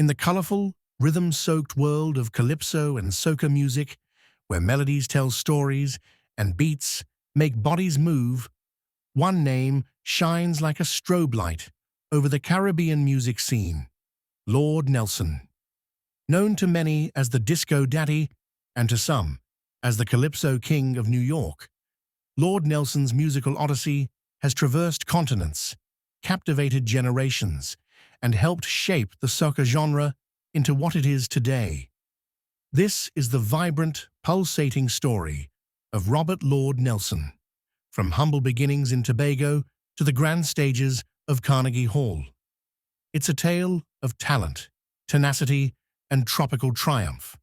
In the colorful, rhythm-soaked world of Calypso and Soca music, where melodies tell stories and beats make bodies move, one name shines like a strobe light over the Caribbean music scene: Lord Nelson. Known to many as the Disco Daddy and to some as the Calypso King of New York, Lord Nelson's musical odyssey has traversed continents, captivated generations, and helped shape the soca genre into what it is today. This is the vibrant, pulsating story of Robert Lord Nelson, from humble beginnings in Tobago to the grand stages of Carnegie Hall. It's a tale of talent, tenacity, and tropical triumph.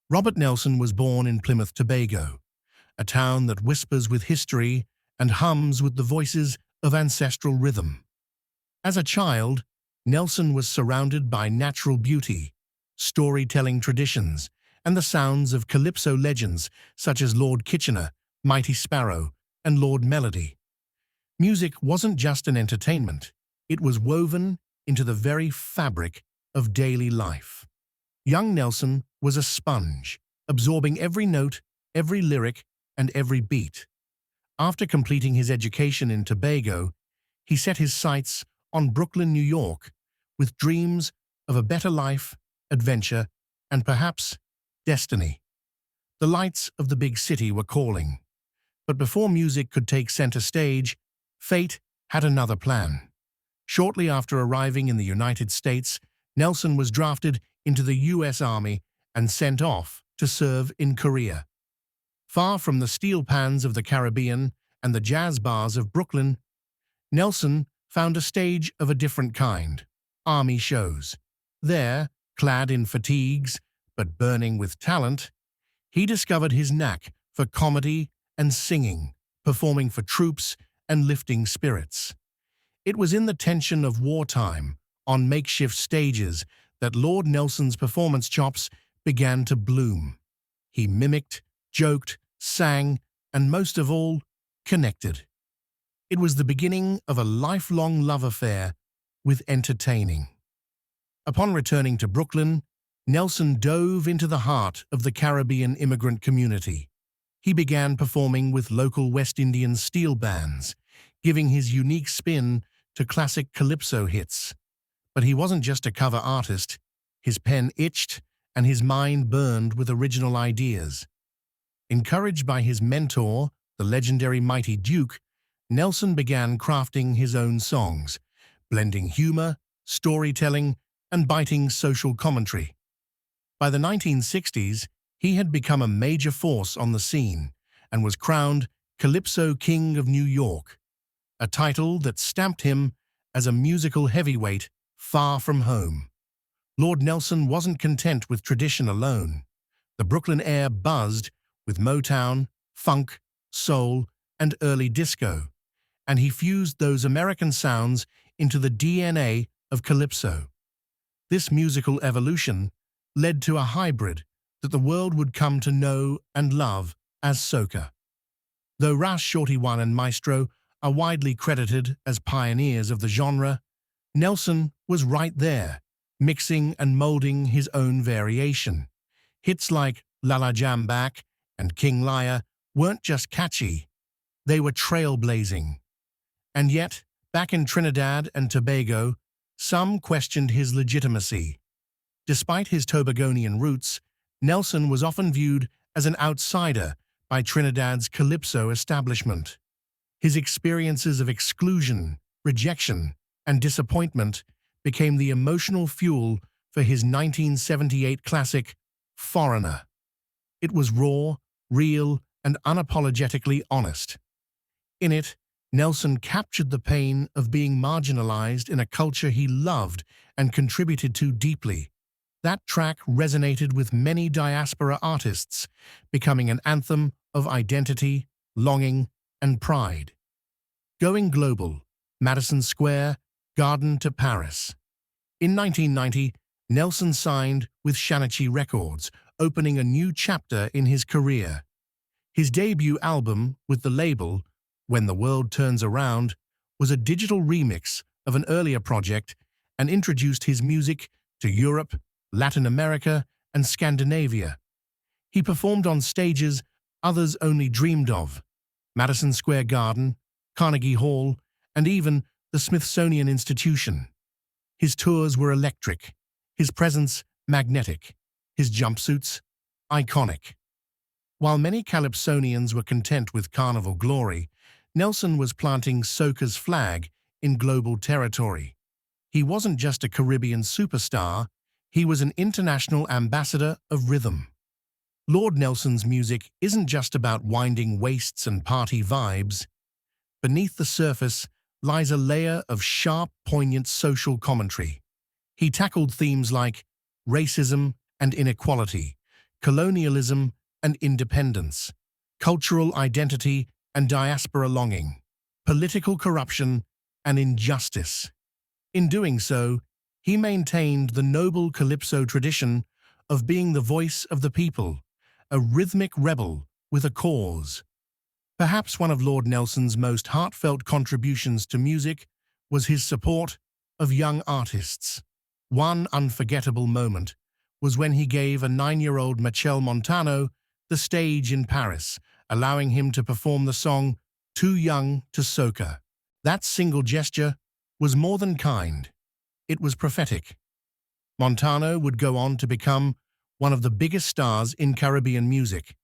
Robert Nelson was born in Plymouth, Tobago, a town that whispers with history and hums with the voices of ancestral rhythm. As a child, Nelson was surrounded by natural beauty, storytelling traditions, and the sounds of Calypso legends such as Lord Kitchener, Mighty Sparrow, and Lord Melody. Music wasn't just an entertainment, it was woven into the very fabric of daily life. Young Nelson was a sponge, absorbing every note, every lyric, and every beat. After completing his education in Tobago, he set his sights on Brooklyn, New York, with dreams of a better life, adventure, and perhaps destiny. The lights of the big city were calling. But before music could take center stage, fate had another plan. Shortly after arriving in the United States, Nelson was drafted into the U.S. Army and sent off to serve in Korea. Far from the steel pans of the Caribbean and the jazz bars of Brooklyn, Nelson found a stage of a different kind: army shows. There, clad in fatigues but burning with talent, he discovered his knack for comedy and singing, performing for troops and lifting spirits. It was in the tension of wartime, on makeshift stages, that Lord Nelson's performance chops began to bloom. He mimicked, joked, sang, and most of all, connected. It was the beginning of a lifelong love affair with entertaining. Upon returning to Brooklyn, Nelson dove into the heart of the Caribbean immigrant community. He began performing with local West Indian steel bands, giving his unique spin to classic Calypso hits. But he wasn't just a cover artist. His pen itched and his mind burned with original ideas. Encouraged by his mentor, the legendary Mighty Duke, Nelson began crafting his own songs, blending humor, storytelling, and biting social commentary. By the 1960s, he had become a major force on the scene and was crowned Calypso King of New York, a title that stamped him as a musical heavyweight far from home. Lord Nelson wasn't content with tradition alone. The Brooklyn air buzzed with Motown, funk, soul, and early disco, and he fused those American sounds into the DNA of Calypso. This musical evolution led to a hybrid that the world would come to know and love as soca. Though Ras Shorty One and Maestro are widely credited as pioneers of the genre, Nelson was right there, mixing and molding his own variation. Hits like La La Jam Back and King Liar weren't just catchy, they were trailblazing. And yet, back in Trinidad and Tobago, some questioned his legitimacy. Despite his Tobagonian roots, Nelson was often viewed as an outsider by Trinidad's Calypso establishment. His experiences of exclusion, rejection, and disappointment became the emotional fuel for his 1978 classic, Foreigner. It was raw, real, and unapologetically honest. In it, Nelson captured the pain of being marginalized in a culture he loved and contributed to deeply. That track resonated with many diaspora artists, becoming an anthem of identity, longing, and pride. Going global, Madison Square Garden to Paris. In 1990, Nelson signed with Shanachi Records, opening a new chapter in his career. His debut album with the label, When the World Turns Around, was a digital remix of an earlier project and introduced his music to Europe, Latin America, and Scandinavia. He performed on stages others only dreamed of: Madison Square Garden, Carnegie Hall, and even the Smithsonian Institution. His tours were electric, his presence magnetic, his jumpsuits iconic. While many Calypsonians were content with carnival glory, Nelson was planting soca's flag in global territory. He wasn't just a Caribbean superstar, he was an international ambassador of rhythm. Lord Nelson's music isn't just about winding waists and party vibes. Beneath the surface lies a layer of sharp, poignant social commentary. He tackled themes like racism and inequality, colonialism and independence, cultural identity and diaspora longing, political corruption and injustice. In doing so, he maintained the noble Calypso tradition of being the voice of the people, a rhythmic rebel with a cause. Perhaps one of Lord Nelson's most heartfelt contributions to music was his support of young artists. One unforgettable moment was when he gave a 9-year-old Michel Montano the stage in Paris, allowing him to perform the song Too Young to Soca. That single gesture was more than kind. It was prophetic. Montano would go on to become one of the biggest stars in Caribbean music,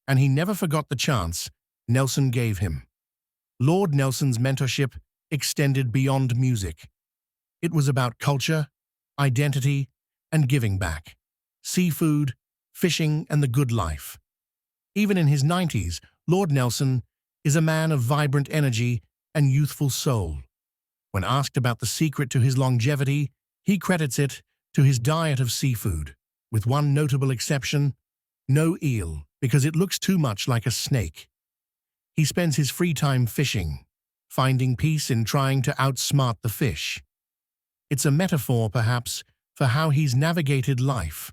and he never forgot the chance Nelson gave him. Lord Nelson's mentorship extended beyond music. It was about culture, identity, and giving back. Seafood, fishing, and the good life. Even in his 90s, Lord Nelson is a man of vibrant energy and youthful soul. When asked about the secret to his longevity, he credits it to his diet of seafood, with one notable exception: no eel, because it looks too much like a snake. He spends his free time fishing, finding peace in trying to outsmart the fish. It's a metaphor, perhaps, for how he's navigated life: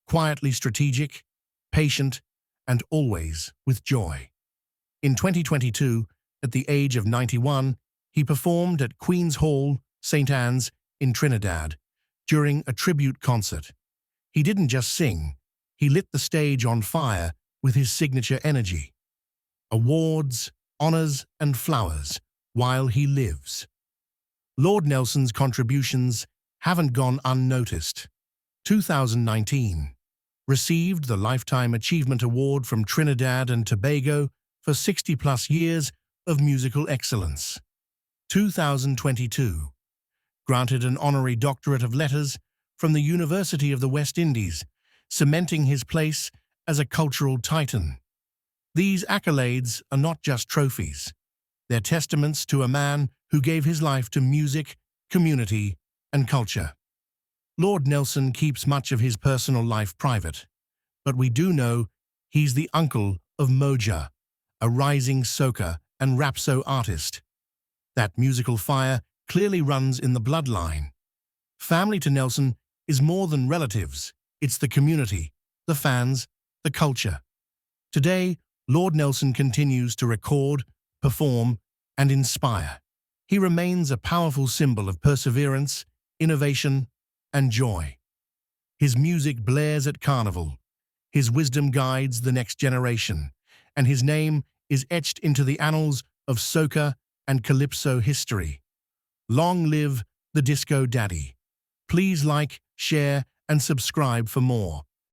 quietly strategic, patient, and always with joy. In 2022, at the age of 91, he performed at Queen's Hall, St. Anne's, in Trinidad, during a tribute concert. He didn't just sing, he lit the stage on fire with his signature energy. Awards, honors, and flowers while he lives. Lord Nelson's contributions haven't gone unnoticed. 2019 received the Lifetime Achievement Award from Trinidad and Tobago for 60-plus years of musical excellence. 2022 granted an honorary doctorate of letters from the University of the West Indies, cementing his place as a cultural titan. These accolades are not just trophies. They're testaments to a man who gave his life to music, community, and culture. Lord Nelson keeps much of his personal life private, but we do know he's the uncle of Moja, a rising soca and rapso artist. That musical fire clearly runs in the bloodline. Family to Nelson is more than relatives. It's the community, the fans, the culture. Today, Lord Nelson continues to record, perform, and inspire. He remains a powerful symbol of perseverance, innovation, and joy. His music blares at carnival. His wisdom guides the next generation, and his name is etched into the annals of soca and calypso history. Long live the Disco Daddy. Please like, share, and subscribe for more.